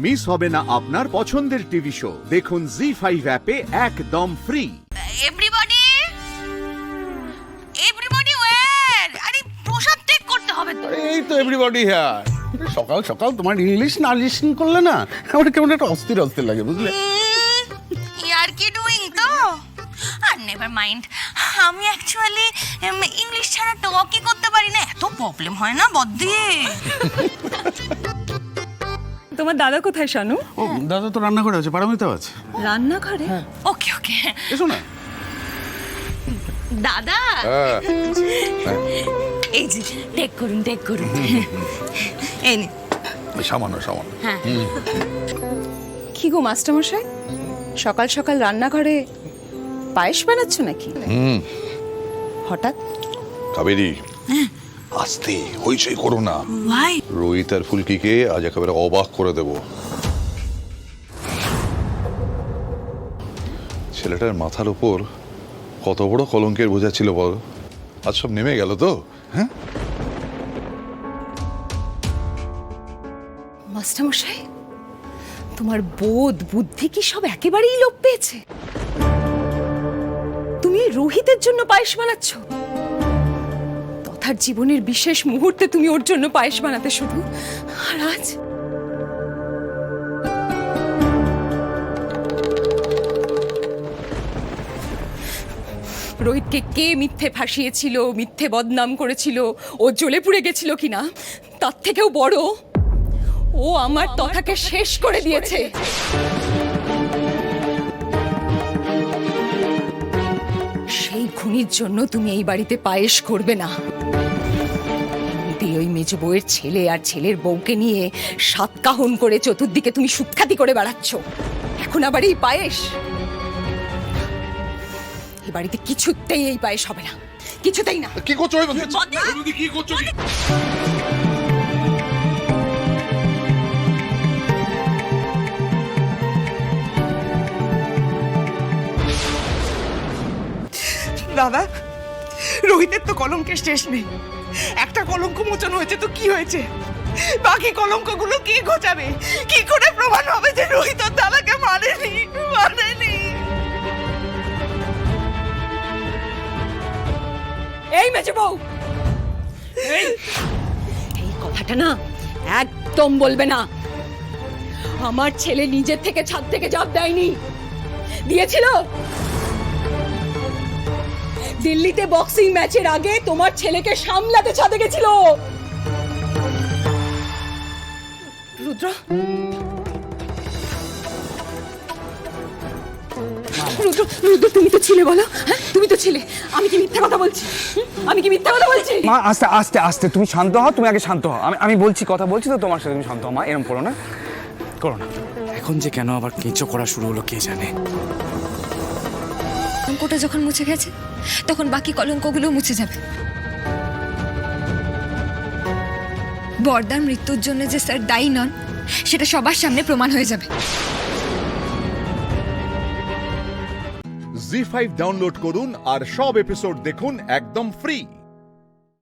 Miss হবে না আপনার পছন্দের টিভি শো। দেখুন জি5 অ্যাপে একদম ফ্রি। Everybody wire? আরে প্রসাদ টেক করতে হবে তো। এই তো এভরিবডি হিয়ার। সকাল সকাল তোমার ইংলিশ না লিসন করলে না আমার কেমন একটা অস্থির অস্থির লাগে, বুঝলে? ইয়ার কি ডুইং তো? আর নেভার মাইন্ড, আমি অ্যাকচুয়ালি ইংলিশ ছাড়া টকই করতে পারি না, এত প্রবলেম হয় না বদ্দি। তোমার দাদা কোথায় শানু? ও দাদা তো রান্নাঘরে আছে, পারামিতাও আছে। রান্নাঘরে? ওকে ওকে। এসো না। দাদা এই যে টেক করুন এই নিন। সামান্য সামান্য। হ্যাঁ কি গো মাস্টারমশাই, সকাল সকাল রান্নাঘরে পায়েস বানাচ্ছ নাকি? হঠাৎ? কাবেরী, আস্তে হইচই করো না। ভাই রোহিত আর ফুলকিকে আজ একেবারে অবাক করে দেব। ছেলেটার মাথার উপর কত বড় কলঙ্কের বোঝা ছিল বল, আজ সব নেমে গেল তো। হ্যাঁ মাস্টারমশাই, তোমার বোধ বুদ্ধি কি সব একেবারেই লোপ পেয়েছে? তুমি রোহিতের জন্য পায়েস বানাচ্ছ? তথার জীবনের বিশেষ মুহূর্তে তুমি ওর জন্য পায়েস বানাতে শুধু, আর আজ রোহিতকে কে মিথ্যে ফাঁসিয়েছিল, মিথ্যে বদনাম করেছিল, ও জ্বলে পুড়ে গেছিল কিনা, তার থেকেও বড়, ও আমার তথাকে শেষ করে দিয়েছে। সেই খুনির জন্য তুমি এই বাড়িতে পায়েস করবে না। ওই মেজ বউয়ের ছেলে আর ছেলের বউকে নিয়ে সাতকাহন করে চতুর্দিকে তুমি সুখ্যাতি করে বেড়াচ্ছ, এখন আবার এই পায়েস? এই বাড়িতে কিছুতেই এই পায়েস হবে না, কিছুতেই না। কি করছো? কি করছো? দাদা, রোহিতের তো কলঙ্কের শেষ নেই। একটা কলঙ্ক মোচন হয়েছে তো কি হয়েছে? বাকি কলঙ্কগুলো কে ঘোচাবে? কি করে প্রমাণ হবে যে রোহিত ওর দাদাকে মানেনি? এই মেজে বউ, এই কথাটা না একদম বলবে না। আমার ছেলে নিজের থেকে ছাদ থেকে ঝাঁপ দেয়নি, দিয়েছিল দিল্লিতে বক্সিং ম্যাচের আগে তোমার ছেলেকে সামলাতে ছাদে গেছিল। রুদ্র, রুদ্র, রুদ্র, তুমি তো ছিলে, বলো। হ্যাঁ, তুমি তো ছিলে। আমি কি মিথ্যা কথা বলছি? আমি কি মিথ্যা কথা বলছি? মা আস্তে আস্তে আস্তে, তুমি শান্ত হও, তুমি আগে শান্ত হও। আমি বলছি, কথা বলছি তো তোমার সাথে, তুমি শান্ত হও মা, এরকম করো না, করো না। এখন যে কেন আবার কেঁচো করা শুরু হলো কে জানে। কলঙ্কটা যখন মুছে গেছে তখন বাকি কলঙ্কগুলো মুছে যাবে। বর্দার মৃত্যুর জন্য যে স্যার দায়ী নন সেটা সবার সামনে প্রমাণ হয়ে যাবে। জি5 ডাউনলোড করুন আর সব এপিসোড দেখুন একদম ফ্রি।